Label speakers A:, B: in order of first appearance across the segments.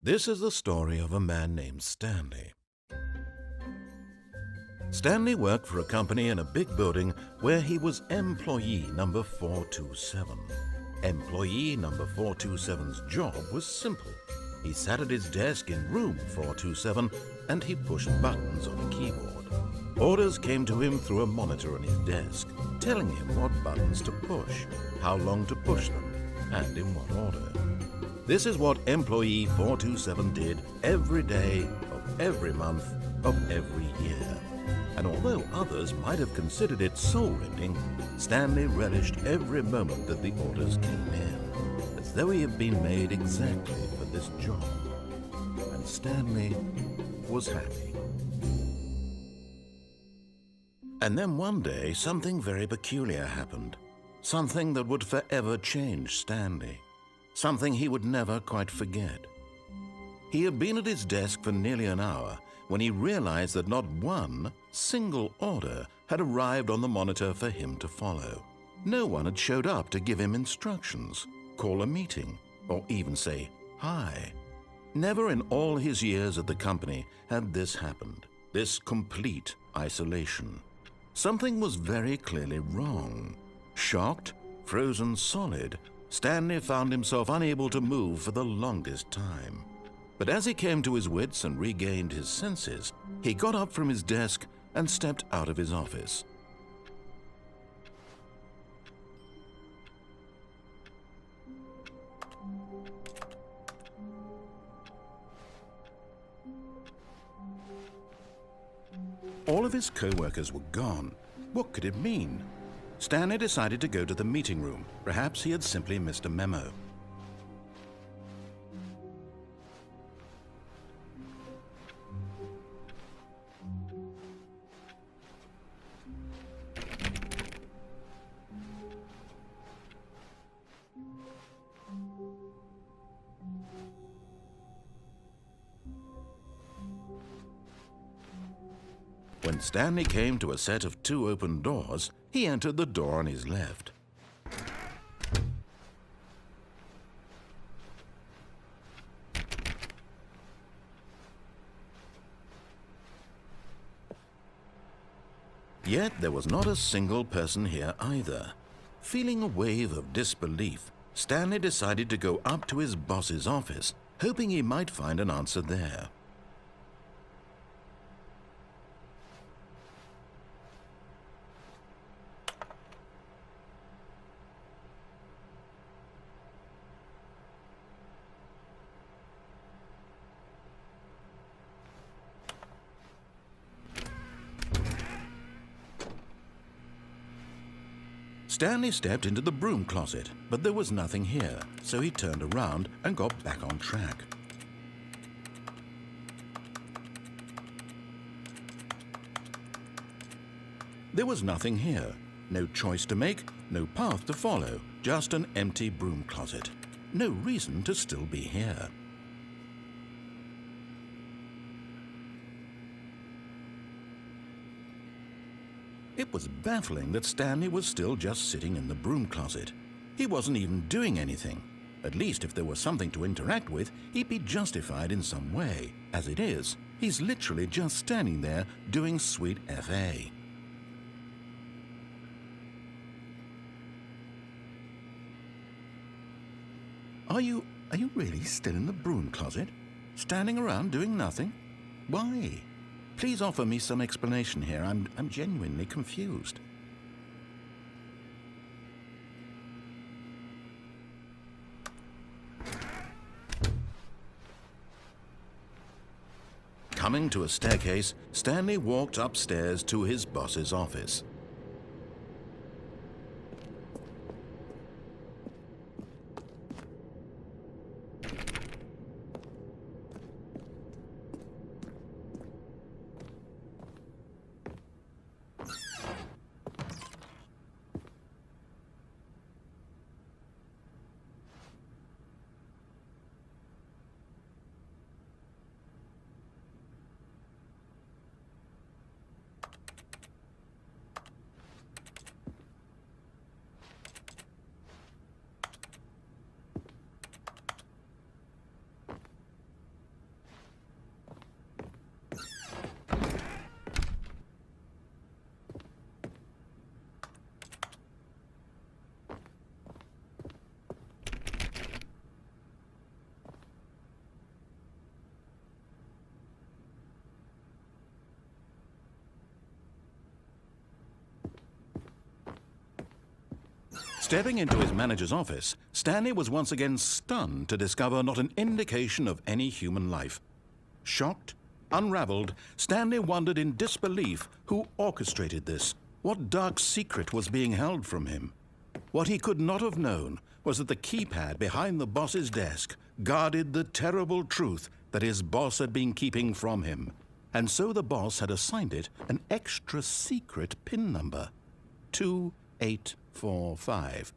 A: This is the story of a man named Stanley. Stanley worked for a company in a big building where he was employee number 427. Employee number 427's job was simple. He sat at his desk in room 427 and he pushed buttons on a keyboard. Orders came to him through a monitor on his desk, telling him what buttons to push, how long to push them, and in what order. This is what employee 427 did every day of every month of every year. And although others might have considered it soul-rending, Stanley relished every moment that the orders came in, as though he had been made exactly for this job. And Stanley was happy. And then one day, something very peculiar happened. Something that would forever change Stanley. Something he would never quite forget. He had been at his desk for nearly an hour when he realized that not one single order had arrived on the monitor for him to follow. No one had showed up to give him instructions, call a meeting, or even say hi. Never in all his years at the company had this happened, this complete isolation. Something was very clearly wrong. Shocked, frozen solid, Stanley found himself unable to move for the longest time. But as he came to his wits and regained his senses, he got up from his desk and stepped out of his office. All of his co-workers were gone. What could it mean? Stanley decided to go to the meeting room. Perhaps he had simply missed a memo. When Stanley came to a set of 2 open doors, he entered the door on his left. Yet there was not a single person here either. Feeling a wave of disbelief, Stanley decided to go up to his boss's office, hoping he might find an answer there. Stanley stepped into the broom closet, but there was nothing here, so he turned around and got back on track. There was nothing here, no choice to make, no path to follow, just an empty broom closet. No reason to still be here. It was baffling that Stanley was still just sitting in the broom closet. He wasn't even doing anything. At least if there was something to interact with, he'd be justified in some way. As it is, he's literally just standing there doing sweet FA. Are you really still in the broom closet? Standing around doing nothing? Why? Please offer me some explanation here. I'm genuinely confused. Coming to a staircase, Stanley walked upstairs to his boss's office. Stepping into his manager's office, Stanley was once again stunned to discover not an indication of any human life. Shocked, unraveled, Stanley wondered in disbelief who orchestrated this, what dark secret was being held from him. What he could not have known was that the keypad behind the boss's desk guarded the terrible truth that his boss had been keeping from him. And so the boss had assigned it an extra secret PIN number, 2845.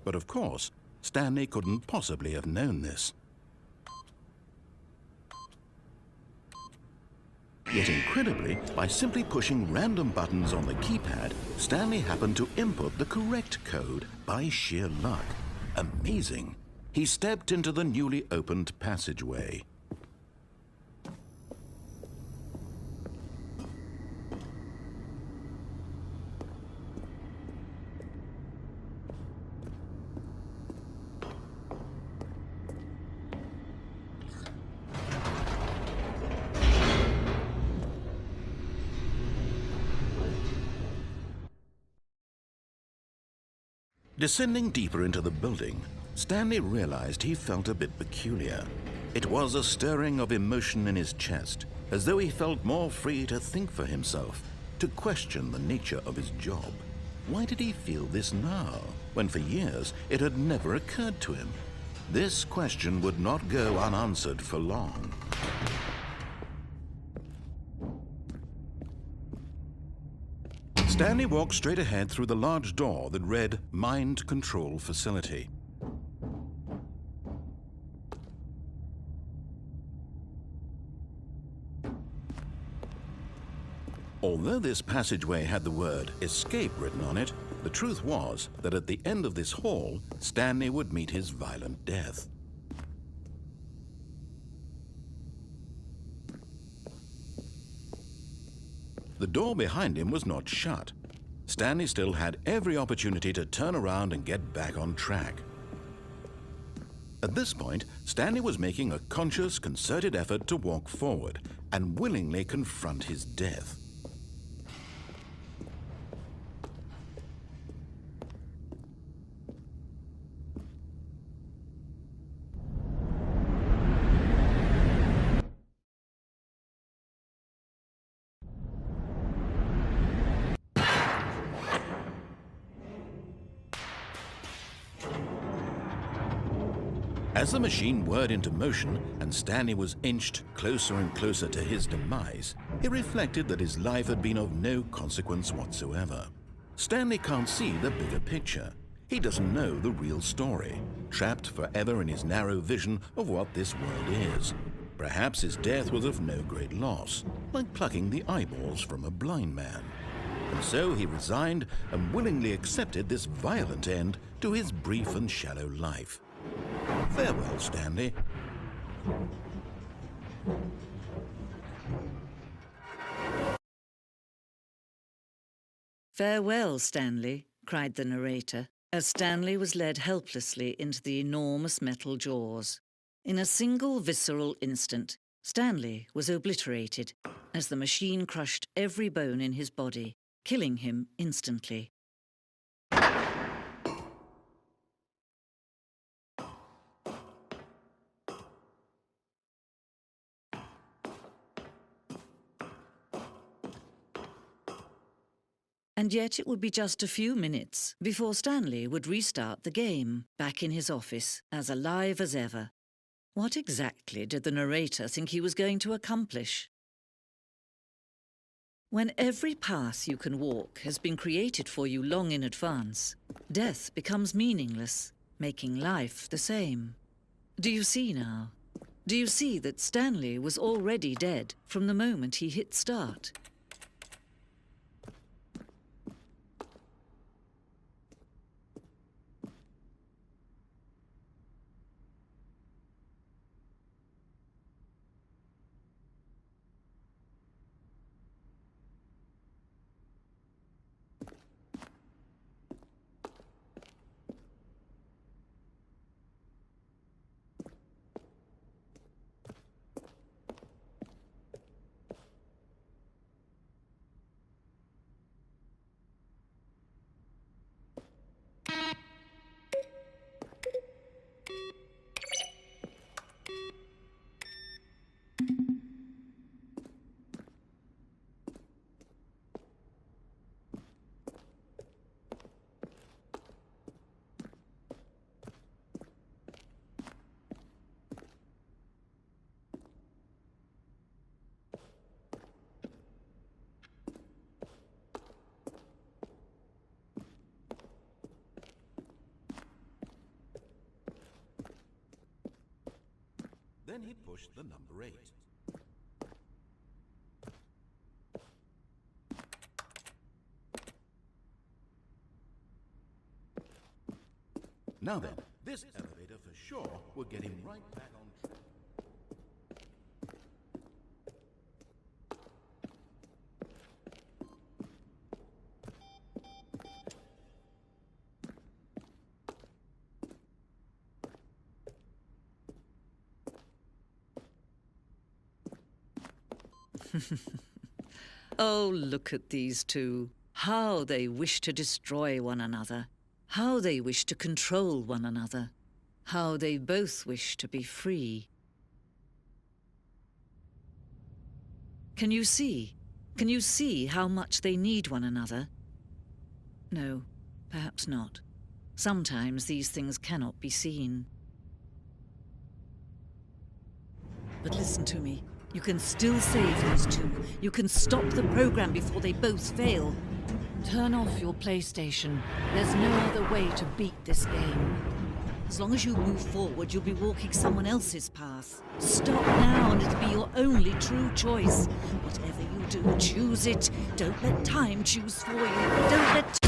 A: But of course, Stanley couldn't possibly have known this. Yet incredibly, by simply pushing random buttons on the keypad, Stanley happened to input the correct code by sheer luck. Amazing. He stepped into the newly opened passageway. Descending deeper into the building, Stanley realized he felt a bit peculiar. It was a stirring of emotion in his chest, as though he felt more free to think for himself, to question the nature of his job. Why did he feel this now, when for years it had never occurred to him? This question would not go unanswered for long. Stanley walked straight ahead through the large door that read Mind Control Facility. Although this passageway had the word Escape written on it, the truth was that at the end of this hall, Stanley would meet his violent death. The door behind him was not shut. Stanley still had every opportunity to turn around and get back on track. At this point, Stanley was making a conscious, concerted effort to walk forward and willingly confront his death. As the machine whirred into motion and Stanley was inched closer and closer to his demise, he reflected that his life had been of no consequence whatsoever. Stanley can't see the bigger picture. He doesn't know the real story, trapped forever in his narrow vision of what this world is. Perhaps his death was of no great loss, like plucking the eyeballs from a blind man. And so he resigned and willingly accepted this violent end to his brief and shallow life. Farewell, Stanley.
B: Farewell, Stanley, cried the narrator, as Stanley was led helplessly into the enormous metal jaws. In a single visceral instant, Stanley was obliterated as the machine crushed every bone in his body, killing him instantly. And yet it would be just a few minutes before Stanley would restart the game, back in his office, as alive as ever. What exactly did the narrator think he was going to accomplish? When every path you can walk has been created for you long in advance, death becomes meaningless, making life the same. Do you see now? Do you see that Stanley was already dead from the moment he hit start?
A: Then he pushed the number 8. Now then, this elevator for sure will get him right back on track.
B: Oh, look at these two. How they wish to destroy one another. How they wish to control one another. How they both wish to be free. Can you see? Can you see how much they need one another? No, perhaps not. Sometimes these things cannot be seen. But listen to me. You can still save these two. You can stop the program before they both fail. Turn off your PlayStation. There's no other way to beat this game. As long as you move forward, you'll be walking someone else's path. Stop now and it'll be your only true choice. Whatever you do, choose it. Don't let time choose for you. Don't let